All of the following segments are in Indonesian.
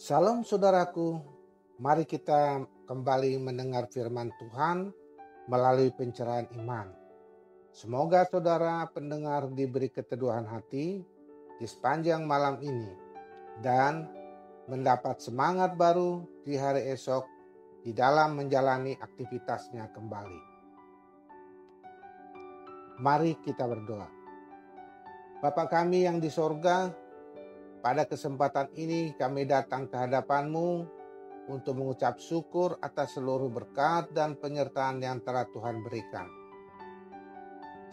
Salam saudaraku, mari kita kembali mendengar firman Tuhan melalui pencerahan iman. Semoga saudara pendengar diberi keteduhan hati di sepanjang malam ini dan mendapat semangat baru di hari esok di dalam menjalani aktivitasnya kembali. Mari kita berdoa. Bapa kami yang di sorga, pada kesempatan ini kami datang ke hadapan-Mu untuk mengucap syukur atas seluruh berkat dan penyertaan yang telah Tuhan berikan.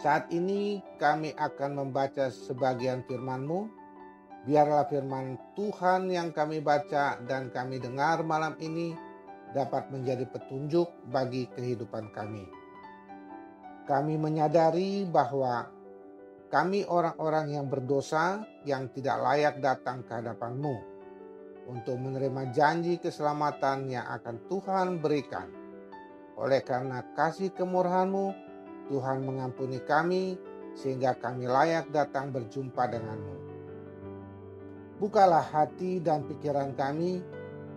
Saat ini kami akan membaca sebagian firman-Mu. Biarlah firman Tuhan yang kami baca dan kami dengar malam ini dapat menjadi petunjuk bagi kehidupan kami. Kami menyadari bahwa kami orang-orang yang berdosa yang tidak layak datang ke hadapan-Mu untuk menerima janji keselamatan yang akan Tuhan berikan. Oleh karena kasih kemurahan-Mu, Tuhan mengampuni kami sehingga kami layak datang berjumpa dengan-Mu. Bukalah hati dan pikiran kami,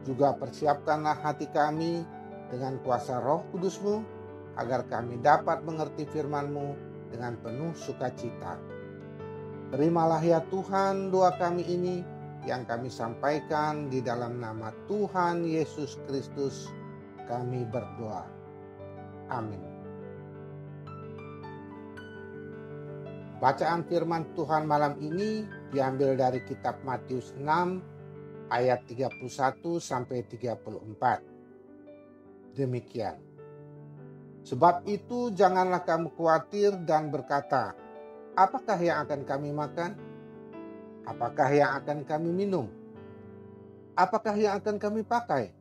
juga persiapkanlah hati kami dengan kuasa Roh Kudus-Mu, agar kami dapat mengerti firman-Mu dengan penuh sukacita. Terimalah ya Tuhan doa kami ini yang kami sampaikan di dalam nama Tuhan Yesus Kristus kami berdoa. Amin. Bacaan firman Tuhan malam ini diambil dari kitab Matius 6 ayat 31 sampai 34. Demikian. Sebab itu janganlah kamu khawatir dan berkata, apakah yang akan kami makan? Apakah yang akan kami minum? Apakah yang akan kami pakai?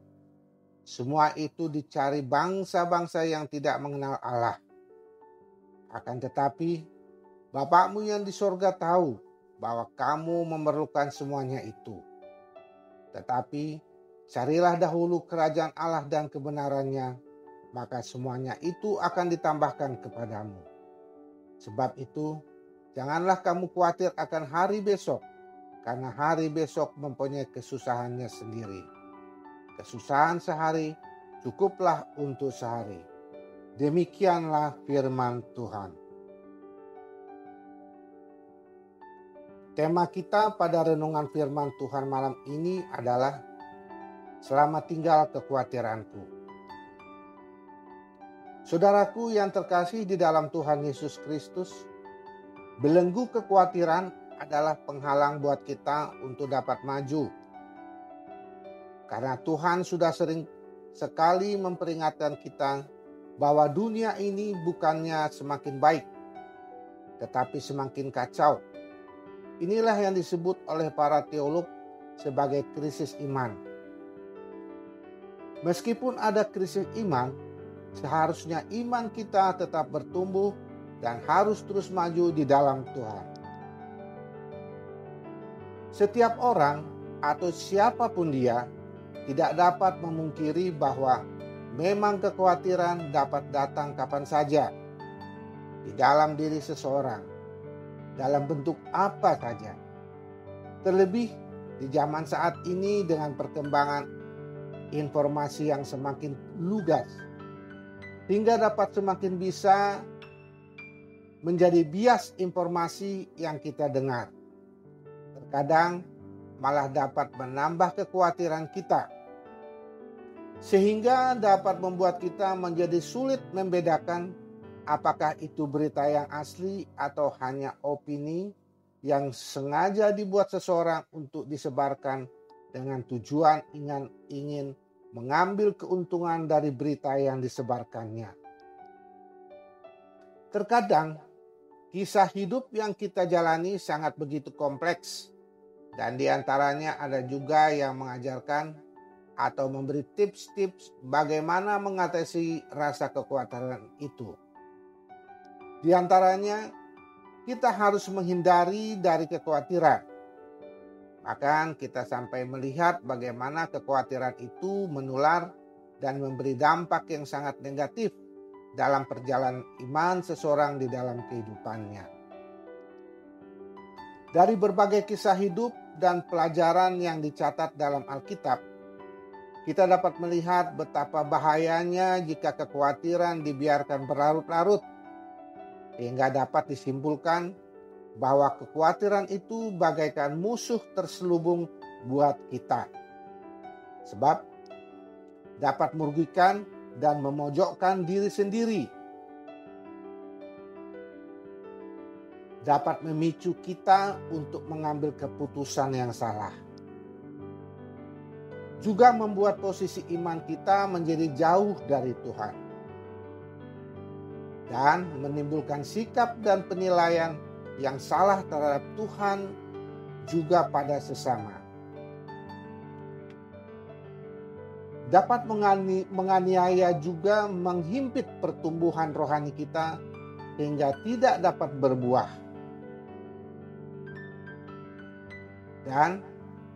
Semua itu dicari bangsa-bangsa yang tidak mengenal Allah. Akan tetapi, Bapa-Mu yang di sorga tahu bahwa kamu memerlukan semuanya itu. Tetapi, carilah dahulu kerajaan Allah dan kebenarannya, maka semuanya itu akan ditambahkan kepadamu. Sebab itu, janganlah kamu khawatir akan hari besok, karena hari besok mempunyai kesusahannya sendiri. Kesusahan sehari cukuplah untuk sehari. Demikianlah firman Tuhan. Tema kita pada renungan firman Tuhan malam ini adalah Selamat tinggal kekhawatiranku. Saudaraku yang terkasih di dalam Tuhan Yesus Kristus, belenggu kekhawatiran adalah penghalang buat kita untuk dapat maju. Karena Tuhan sudah sering sekali memperingatkan kita bahwa dunia ini bukannya semakin baik, tetapi semakin kacau. Inilah yang disebut oleh para teolog sebagai krisis iman. Meskipun ada krisis iman, seharusnya iman kita tetap bertumbuh dan harus terus maju di dalam Tuhan. Setiap orang atau siapapun dia tidak dapat memungkiri bahwa memang kekhawatiran dapat datang kapan saja di dalam diri seseorang, dalam bentuk apa saja. Terlebih di zaman saat ini dengan perkembangan informasi yang semakin lugas, hingga dapat semakin bisa menjadi bias informasi yang kita dengar. Terkadang malah dapat menambah kekhawatiran kita, sehingga dapat membuat kita menjadi sulit membedakan apakah itu berita yang asli atau hanya opini yang sengaja dibuat seseorang untuk disebarkan dengan tujuan ingin mengambil keuntungan dari berita yang disebarkannya. Terkadang kisah hidup yang kita jalani sangat begitu kompleks, dan diantaranya ada juga yang mengajarkan atau memberi tips-tips bagaimana mengatasi rasa kekhawatiran itu. Di antaranya, kita harus menghindari dari kekhawatiran. Bahkan kita sampai melihat bagaimana kekhawatiran itu menular dan memberi dampak yang sangat negatif dalam perjalanan iman seseorang di dalam kehidupannya. Dari berbagai kisah hidup dan pelajaran yang dicatat dalam Alkitab, kita dapat melihat betapa bahayanya jika kekhawatiran dibiarkan berlarut-larut, sehingga dapat disimpulkan bahwa kekhawatiran itu bagaikan musuh terselubung buat kita. Sebab dapat merugikan dan memojokkan diri sendiri. Dapat memicu kita untuk mengambil keputusan yang salah. Juga membuat posisi iman kita menjadi jauh dari Tuhan. Dan menimbulkan sikap dan penilaian yang salah terhadap Tuhan juga pada sesama. Dapat menganiaya juga menghimpit pertumbuhan rohani kita hingga tidak dapat berbuah. Dan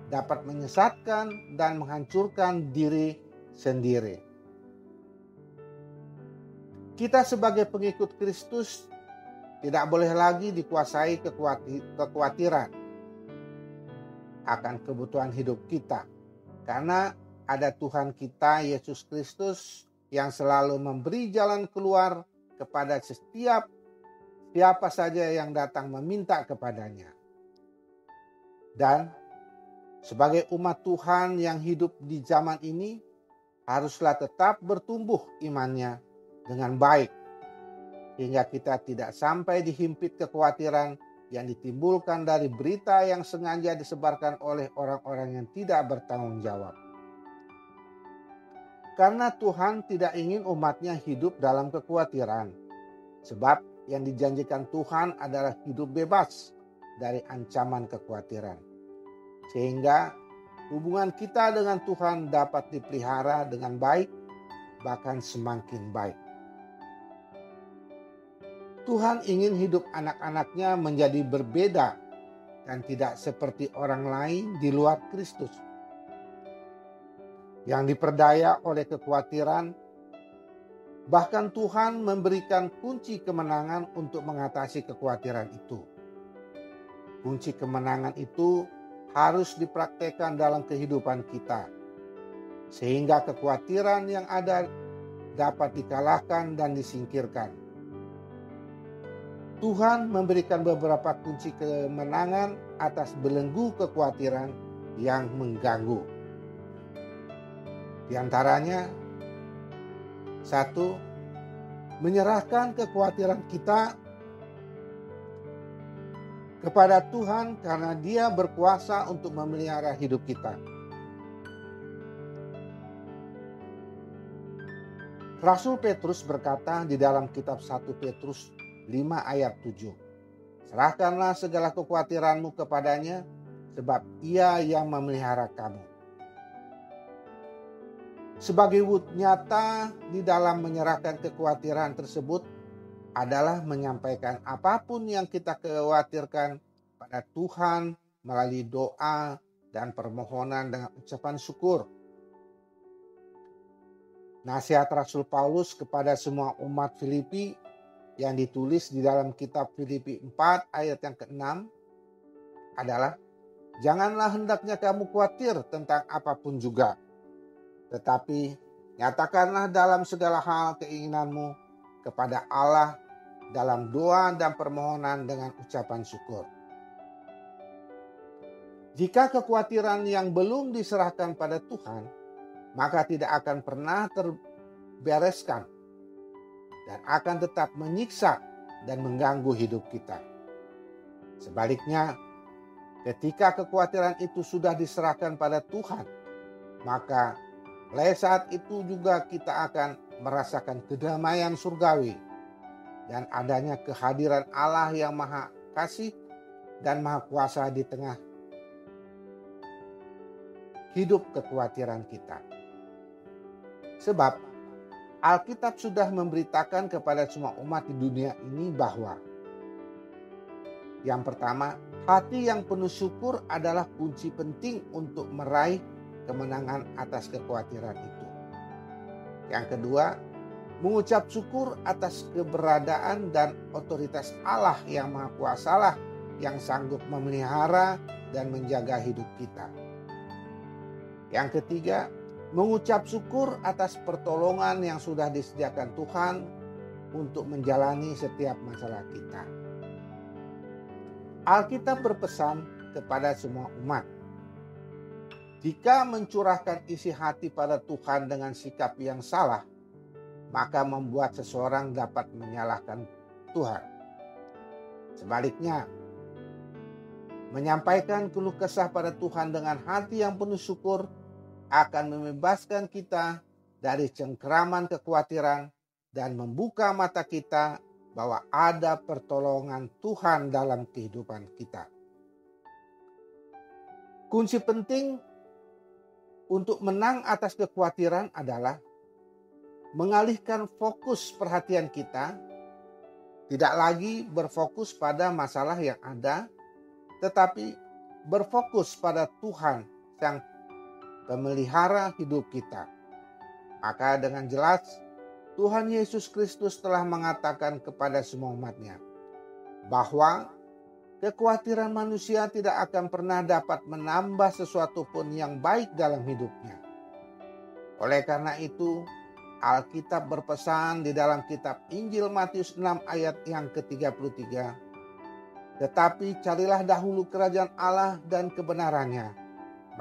dapat menyesatkan dan menghancurkan diri sendiri. Kita sebagai pengikut Kristus tidak boleh lagi dikuasai kekhawatiran akan kebutuhan hidup kita. Karena ada Tuhan kita, Yesus Kristus, yang selalu memberi jalan keluar kepada siapa saja yang datang meminta kepadanya. Dan sebagai umat Tuhan yang hidup di zaman ini, haruslah tetap bertumbuh imannya dengan baik, hingga kita tidak sampai dihimpit kekhawatiran yang ditimbulkan dari berita yang sengaja disebarkan oleh orang-orang yang tidak bertanggung jawab. Karena Tuhan tidak ingin umatnya hidup dalam kekhawatiran, sebab yang dijanjikan Tuhan adalah hidup bebas dari ancaman kekhawatiran. Sehingga hubungan kita dengan Tuhan dapat dipelihara dengan baik, bahkan semakin baik. Tuhan ingin hidup anak-anaknya menjadi berbeda dan tidak seperti orang lain di luar Kristus, yang diperdaya oleh kekhawatiran. Bahkan Tuhan memberikan kunci kemenangan untuk mengatasi kekhawatiran itu. Kunci kemenangan itu harus dipraktekkan dalam kehidupan kita, sehingga kekhawatiran yang ada dapat dikalahkan dan disingkirkan. Tuhan memberikan beberapa kunci kemenangan atas belenggu kekhawatiran yang mengganggu. Di antaranya, 1. Menyerahkan kekhawatiran kita kepada Tuhan karena Dia berkuasa untuk memelihara hidup kita. Rasul Petrus berkata di dalam kitab 1 Petrus 5 ayat 7. Serahkanlah segala kekhawatiranmu kepadanya, sebab Ia yang memelihara kamu. Sebagai wujud nyata di dalam menyerahkan kekhawatiran tersebut adalah menyampaikan apapun yang kita khawatirkan pada Tuhan melalui doa dan permohonan dengan ucapan syukur. Nasihat Rasul Paulus kepada semua umat Filipi yang ditulis di dalam kitab Filipi 4 ayat yang ke-6 adalah, janganlah hendaknya kamu khawatir tentang apapun juga, tetapi nyatakanlah dalam segala hal keinginanmu kepada Allah dalam doa dan permohonan dengan ucapan syukur. Jika kekhawatiran yang belum diserahkan pada Tuhan, maka tidak akan pernah terbereskan dan akan tetap menyiksa dan mengganggu hidup kita. Sebaliknya, ketika kekhawatiran itu sudah diserahkan pada Tuhan, maka mulai saat itu juga kita akan merasakan kedamaian surgawi dan adanya kehadiran Allah yang Maha Kasih dan Maha Kuasa di tengah hidup kekhawatiran kita. Sebab Alkitab sudah memberitakan kepada semua umat di dunia ini bahwa yang pertama, hati yang penuh syukur adalah kunci penting untuk meraih kemenangan atas kekhawatiran itu. Yang kedua, mengucap syukur atas keberadaan dan otoritas Allah yang Maha Kuasalah yang sanggup memelihara dan menjaga hidup kita. Yang ketiga, mengucap syukur atas pertolongan yang sudah disediakan Tuhan untuk menjalani setiap masalah kita. Alkitab berpesan kepada semua umat, jika mencurahkan isi hati pada Tuhan dengan sikap yang salah, maka membuat seseorang dapat menyalahkan Tuhan. Sebaliknya, menyampaikan keluh kesah pada Tuhan dengan hati yang penuh syukur akan membebaskan kita dari cengkeraman kekhawatiran dan membuka mata kita bahwa ada pertolongan Tuhan dalam kehidupan kita. Kunci penting untuk menang atas kekhawatiran adalah mengalihkan fokus perhatian kita, tidak lagi berfokus pada masalah yang ada, tetapi berfokus pada Tuhan yang pemelihara hidup kita. Maka dengan jelas Tuhan Yesus Kristus telah mengatakan kepada semua umat-Nya bahwa kekhawatiran manusia tidak akan pernah dapat menambah sesuatu pun yang baik dalam hidupnya. Oleh karena itu, Alkitab berpesan di dalam kitab Injil Matius 6 ayat yang ke-33, tetapi carilah dahulu kerajaan Allah dan kebenarannya,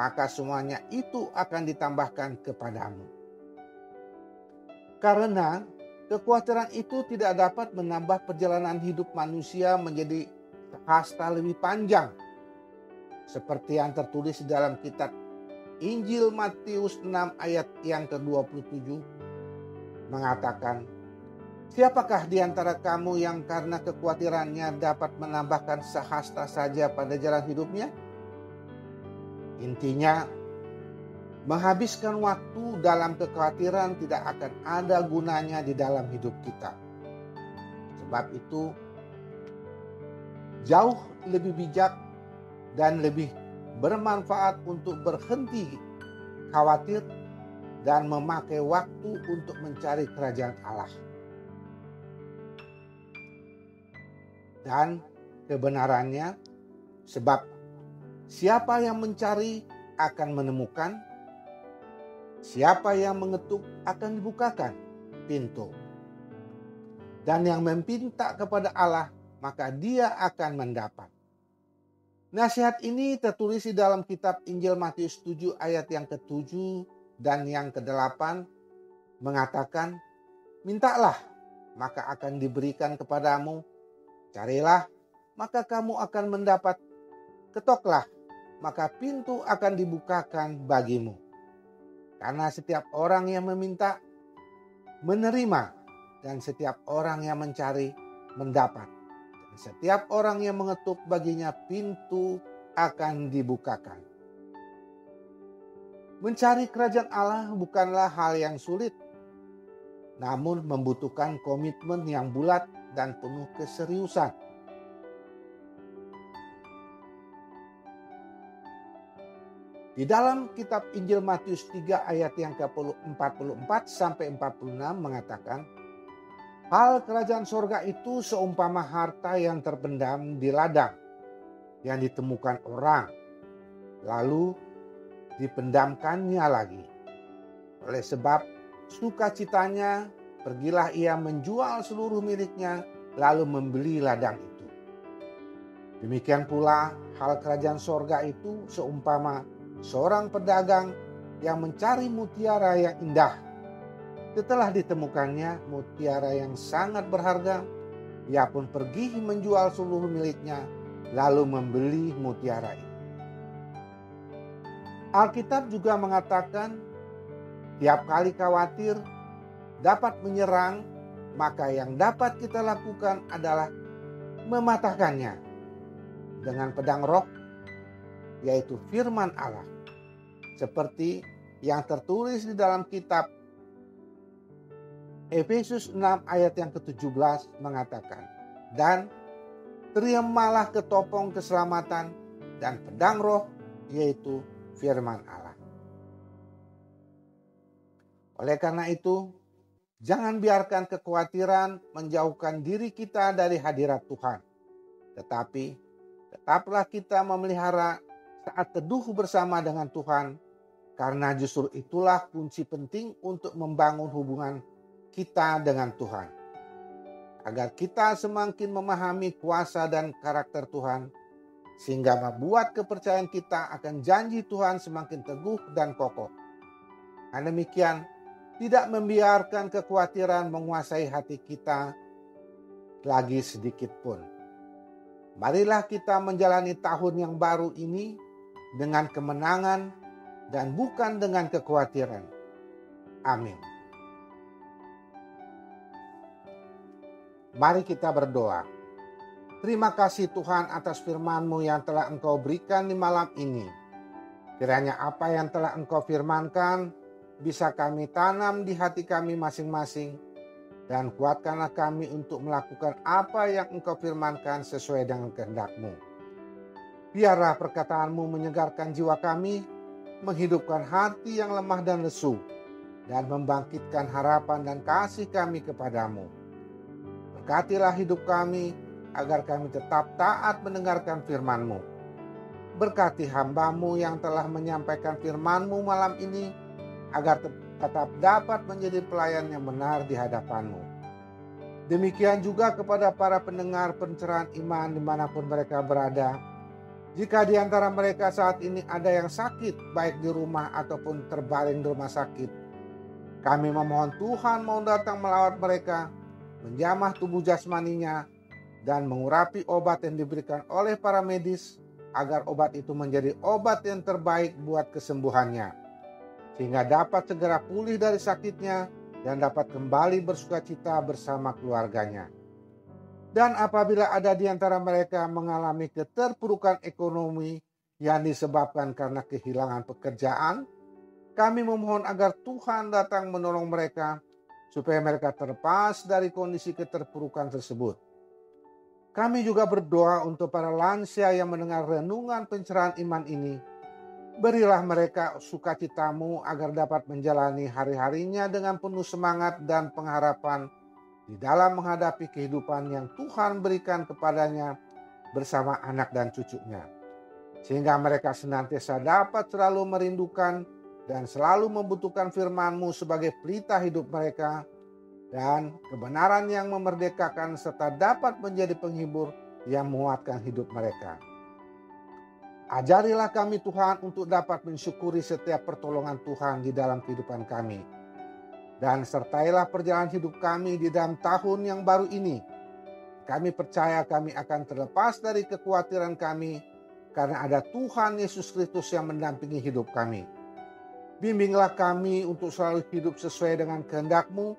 maka semuanya itu akan ditambahkan kepadamu. Karena kekhawatiran itu tidak dapat menambah perjalanan hidup manusia menjadi hasta lebih panjang. Seperti yang tertulis di dalam kitab Injil Matius 6 ayat yang ke-27 mengatakan, siapakah di antara kamu yang karena kekhawatirannya dapat menambahkan sehasta saja pada jalan hidupnya? Intinya, menghabiskan waktu dalam kekhawatiran tidak akan ada gunanya di dalam hidup kita. Sebab itu, jauh lebih bijak dan lebih bermanfaat untuk berhenti khawatir dan memakai waktu untuk mencari kerajaan Allah dan kebenarannya, sebab siapa yang mencari akan menemukan, siapa yang mengetuk akan dibukakan pintu, dan yang meminta kepada Allah maka dia akan mendapat. Nasihat ini tertulis di dalam kitab Injil Matius 7 ayat yang ke-7 dan yang ke-8 mengatakan, mintalah maka akan diberikan kepadamu, carilah maka kamu akan mendapat, ketoklah maka pintu akan dibukakan bagimu. Karena setiap orang yang meminta menerima, dan setiap orang yang mencari mendapat. Setiap orang yang mengetuk baginya pintu akan dibukakan. Mencari kerajaan Allah bukanlah hal yang sulit, namun membutuhkan komitmen yang bulat dan penuh keseriusan. Di dalam kitab Injil Matius 3 ayat yang ke-44 sampai 46 mengatakan, hal kerajaan sorga itu seumpama harta yang terpendam di ladang yang ditemukan orang, lalu dipendamkannya lagi. Oleh sebab sukacitanya, pergilah ia menjual seluruh miliknya, lalu membeli ladang itu. Demikian pula hal kerajaan sorga itu seumpama seorang pedagang yang mencari mutiara yang indah. Setelah ditemukannya mutiara yang sangat berharga, ia pun pergi menjual seluruh miliknya, lalu membeli mutiara itu. Alkitab juga mengatakan, tiap kali khawatir dapat menyerang, maka yang dapat kita lakukan adalah mematahkannya dengan pedang roh, yaitu firman Allah. Seperti yang tertulis di dalam kitab Efesus 6 ayat yang ke-17 mengatakan, dan terimalah ketopong keselamatan dan pedang roh, yaitu firman Allah. Oleh karena itu, jangan biarkan kekhawatiran menjauhkan diri kita dari hadirat Tuhan. Tetapi tetaplah kita memelihara saat teduh bersama dengan Tuhan, karena justru itulah kunci penting untuk membangun hubungan kita dengan Tuhan. Agar kita semakin memahami kuasa dan karakter Tuhan, sehingga membuat kepercayaan kita akan janji Tuhan semakin teguh dan kokoh. Dan demikian, tidak membiarkan kekhawatiran menguasai hati kita lagi sedikit pun. Marilah kita menjalani tahun yang baru ini dengan kemenangan dan bukan dengan kekhawatiran. Amin. Mari kita berdoa. Terima kasih Tuhan atas firman-Mu yang telah Engkau berikan di malam ini. Kiranya apa yang telah Engkau firmankan bisa kami tanam di hati kami masing-masing, dan kuatkanlah kami untuk melakukan apa yang Engkau firmankan sesuai dengan kehendak-Mu. Biarlah perkataan-Mu menyegarkan jiwa kami, menghidupkan hati yang lemah dan lesu, dan membangkitkan harapan dan kasih kami kepadamu. Berkatilah hidup kami, agar kami tetap taat mendengarkan firman-Mu. Berkati hamba-Mu yang telah menyampaikan firman-Mu malam ini, agar tetap dapat menjadi pelayan yang benar di hadapan-Mu. Demikian juga kepada para pendengar pencerahan iman dimanapun mereka berada. Jika di antara mereka saat ini ada yang sakit, baik di rumah ataupun terbaring di rumah sakit, kami memohon Tuhan mau datang melawat mereka, menjamah tubuh jasmaninya, dan mengurapi obat yang diberikan oleh para medis, agar obat itu menjadi obat yang terbaik buat kesembuhannya, sehingga dapat segera pulih dari sakitnya dan dapat kembali bersukacita bersama keluarganya. Dan apabila ada di antara mereka mengalami keterpurukan ekonomi yang disebabkan karena kehilangan pekerjaan, kami memohon agar Tuhan datang menolong mereka, supaya mereka terlepas dari kondisi keterpurukan tersebut. Kami juga berdoa untuk para lansia yang mendengar renungan pencerahan iman ini. Berilah mereka sukacita-Mu agar dapat menjalani hari-harinya dengan penuh semangat dan pengharapan di dalam menghadapi kehidupan yang Tuhan berikan kepadanya bersama anak dan cucunya. Sehingga mereka senantiasa dapat selalu merindukan dan selalu membutuhkan firman-Mu sebagai pelita hidup mereka, dan kebenaran yang memerdekakan serta dapat menjadi penghibur yang menguatkan hidup mereka. Ajarilah kami Tuhan untuk dapat mensyukuri setiap pertolongan Tuhan di dalam kehidupan kami. Dan sertailah perjalanan hidup kami di dalam tahun yang baru ini. Kami percaya kami akan terlepas dari kekhawatiran kami, karena ada Tuhan Yesus Kristus yang mendampingi hidup kami. Bimbinglah kami untuk selalu hidup sesuai dengan kehendak-Mu,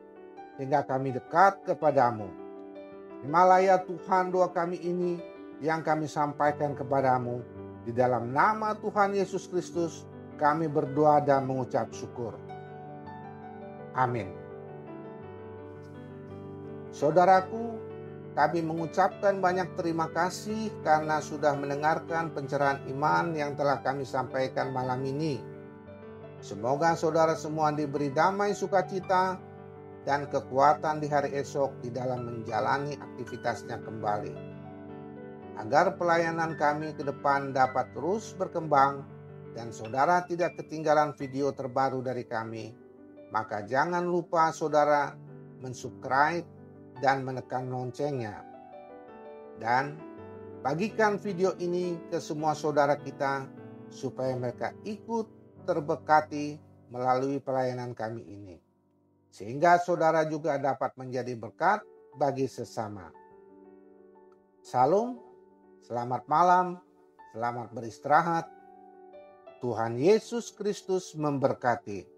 sehingga kami dekat kepadamu. Terimalah ya Tuhan doa kami ini yang kami sampaikan kepadamu. Di dalam nama Tuhan Yesus Kristus kami berdoa dan mengucap syukur. Amin. Saudaraku, kami mengucapkan banyak terima kasih karena sudah mendengarkan pencerahan iman yang telah kami sampaikan malam ini. Semoga saudara semua diberi damai sukacita dan kekuatan di hari esok di dalam menjalani aktivitasnya kembali. Agar pelayanan kami ke depan dapat terus berkembang dan saudara tidak ketinggalan video terbaru dari kami, maka jangan lupa saudara mensubscribe dan menekan loncengnya. Dan bagikan video ini ke semua saudara kita supaya mereka ikut terberkati melalui pelayanan kami ini, sehingga saudara juga dapat menjadi berkat bagi sesama. Salam, selamat malam, selamat beristirahat. Tuhan Yesus Kristus memberkati.